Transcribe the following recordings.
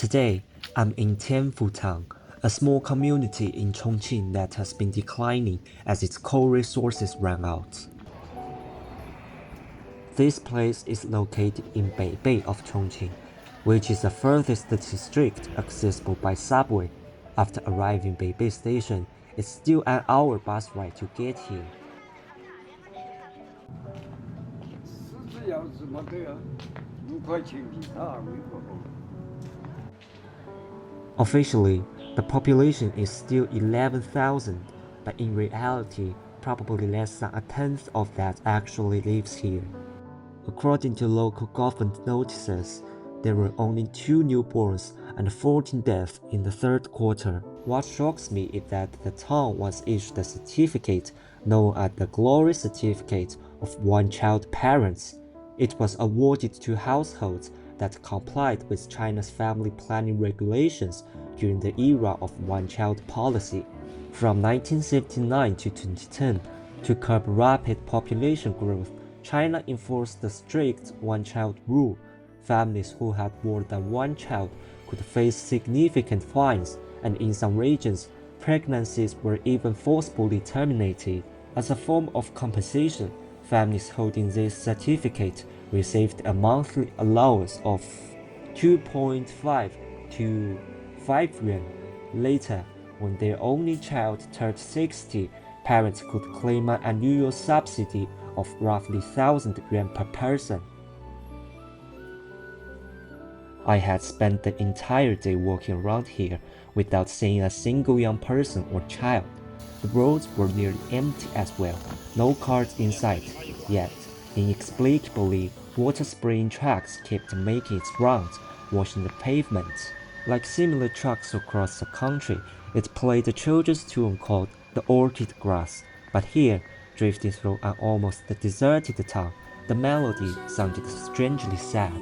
Today, I'm in Tianfu Town, a small community in Chongqing that has been declining as its coal resources ran out. This place is located in Beibei of Chongqing, which is the furthest district accessible by subway. After arriving Beibei station, it's still an hour bus ride to get here. Officially, the population is still 11,000, but in reality, probably less than a tenth of that actually lives here. According to local government notices, there were only 2 newborns and 14 deaths in the third quarter. What shocks me is that the town was issued a certificate known as the Glory Certificate of One-Child Parents. It was awarded to households that complied with China's family planning regulations during the era of one-child policy. From 1979 to 2010, to curb rapid population growth, China enforced the strict one-child rule. Families who had more than one child could face significant fines, and in some regions, pregnancies were even forcibly terminated. As a form of compensation, families holding this certificate received a monthly allowance of 2.5 to 5 yuan. Later, when their only child turned 60, parents could claim an annual subsidy of roughly 1,000 yuan per person. I had spent the entire day walking around here without seeing a single young person or child. The roads were nearly empty as well, no cars in sight, yet, inexplicably, water-spraying trucks kept making its rounds, washing the pavements. Like similar trucks across the country, it played a children's tune called The Orchid Grass, but here, drifting through an almost deserted town, the melody sounded strangely sad.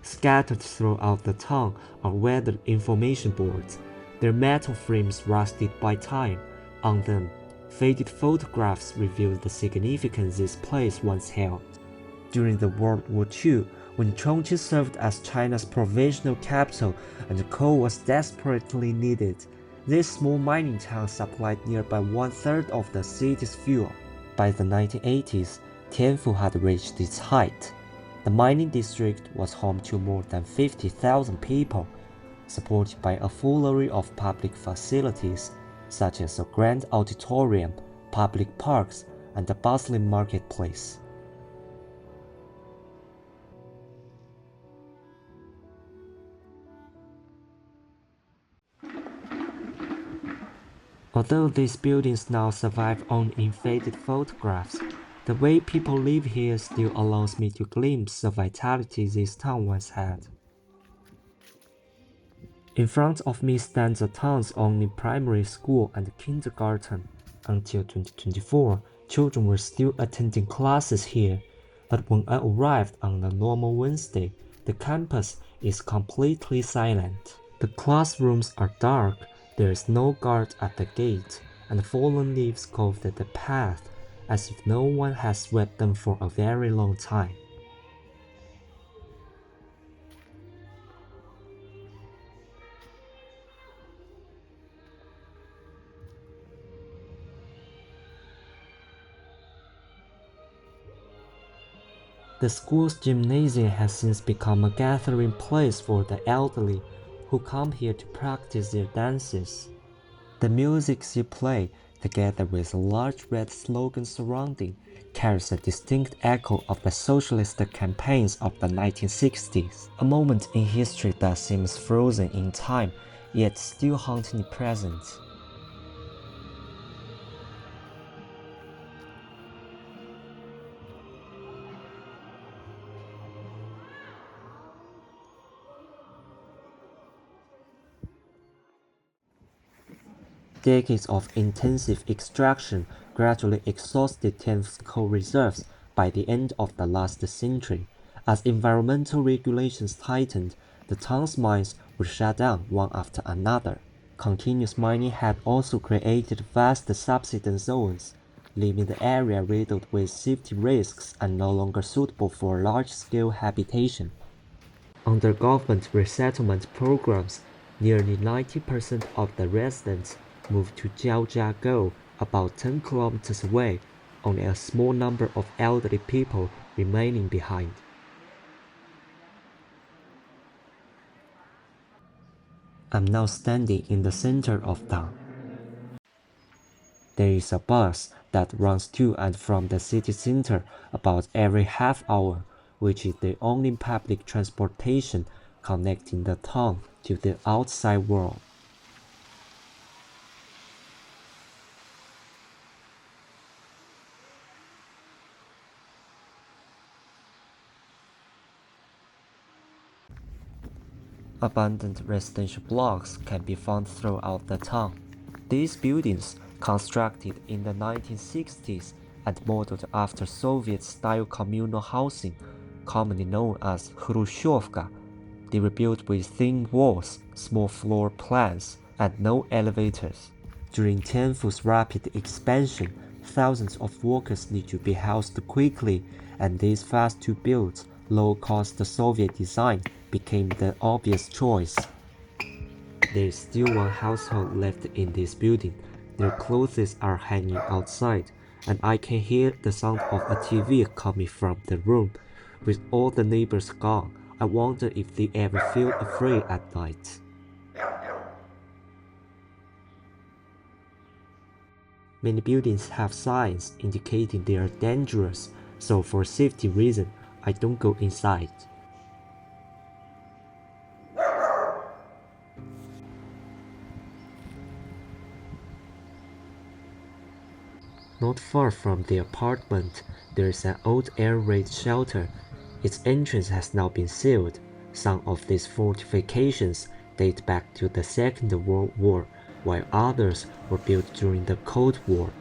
Scattered throughout the town are weathered information boards, their metal frames rusted by time. On them, faded photographs reveal the significance this place once held. During the World War II, when Chongqing served as China's provisional capital and coal was desperately needed, this small mining town supplied nearby 1/3 of the city's fuel. By the 1980s, Tianfu had reached its height. The mining district was home to more than 50,000 people, supported by a foolery of public facilities, such as a grand auditorium, public parks, and a bustling marketplace. Although these buildings now survive only in faded photographs, the way people live here still allows me to glimpse the vitality this town once had. In front of me stands the town's only primary school and kindergarten. Until 2024, children were still attending classes here, but when I arrived on a normal Wednesday, the campus is completely silent. The classrooms are dark, there is no guard at the gate, and fallen leaves cover the path as if no one has swept them for a very long time. The school's gymnasium has since become a gathering place for the elderly who come here to practice their dances. The music you play, together with a large red slogan surrounding, carries a distinct echo of the socialist campaigns of the 1960s, a moment in history that seems frozen in time, yet still hauntingly present. Decades of intensive extraction gradually exhausted Tianfu's coal reserves, by the end of the last century. As environmental regulations tightened, the town's mines were shut down one after another. Continuous mining had also created vast subsidence zones, leaving the area riddled with safety risks and no longer suitable for large-scale habitation. Under government resettlement programs, nearly 90% of the residents moved to Jiaojiagou, about 10 kilometers away, only a small number of elderly people remaining behind. I'm now standing in the center of town. There is a bus that runs to and from the city center about every half hour, which is the only public transportation connecting the town to the outside world. Abandoned residential blocks can be found throughout the town. These buildings, constructed in the 1960s and modeled after Soviet-style communal housing, commonly known as Khrushchevka, they were built with thin walls, small floor plans, and no elevators. During Tianfu's rapid expansion, thousands of workers need to be housed quickly, and this fast-to-build, low-cost Soviet design became the obvious choice. There is still one household left in this building. Their clothes are hanging outside, and I can hear the sound of a TV coming from the room. With all the neighbors gone, I wonder if they ever feel afraid at night. Many buildings have signs indicating they are dangerous, so for safety reasons, I don't go inside. Not far from the apartment, there is an old air raid shelter. Its entrance has now been sealed. Some of these fortifications date back to the Second World War, while others were built during the Cold War.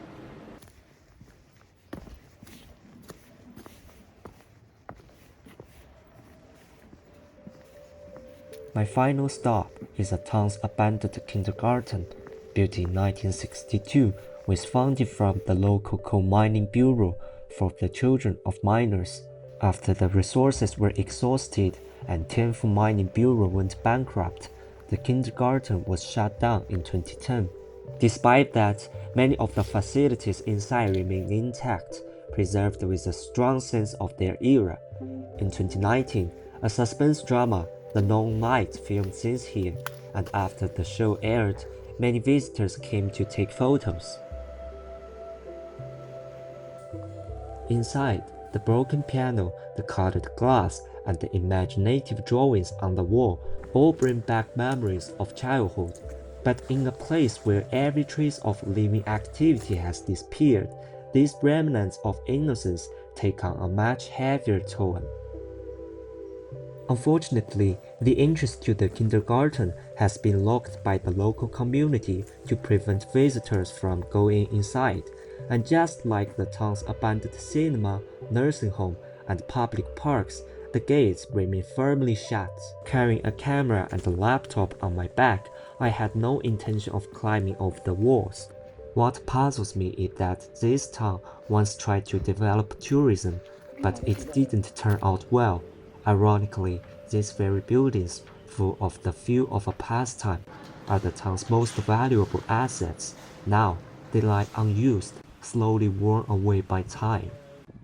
My final stop is the town's abandoned kindergarten, built in 1962, with funding from the local coal mining bureau for the children of miners. After the resources were exhausted and Tianfu Mining Bureau went bankrupt, the kindergarten was shut down in 2010. Despite that, many of the facilities inside remain intact, preserved with a strong sense of their era. In 2019, a suspense drama, The Long Night, filmed scenes here, and after the show aired, many visitors came to take photos. Inside, the broken piano, the colored glass, and the imaginative drawings on the wall all bring back memories of childhood. But in a place where every trace of living activity has disappeared, these remnants of innocence take on a much heavier tone. Unfortunately, the entrance to the kindergarten has been locked by the local community to prevent visitors from going inside, and just like the town's abandoned cinema, nursing home, and public parks, the gates remain firmly shut. Carrying a camera and a laptop on my back, I had no intention of climbing over the walls. What puzzles me is that this town once tried to develop tourism, but it didn't turn out well. Ironically, these very buildings, full of the feel of a pastime, are the town's most valuable assets. Now, they lie unused, slowly worn away by time.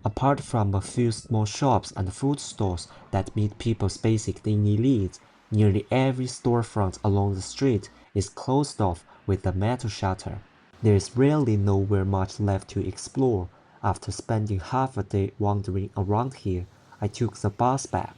Apart from a few small shops and food stores that meet people's basic daily needs, nearly every storefront along the street is closed off with a metal shutter. There is really nowhere much left to explore. After spending half a day wandering around here, I took the bus back.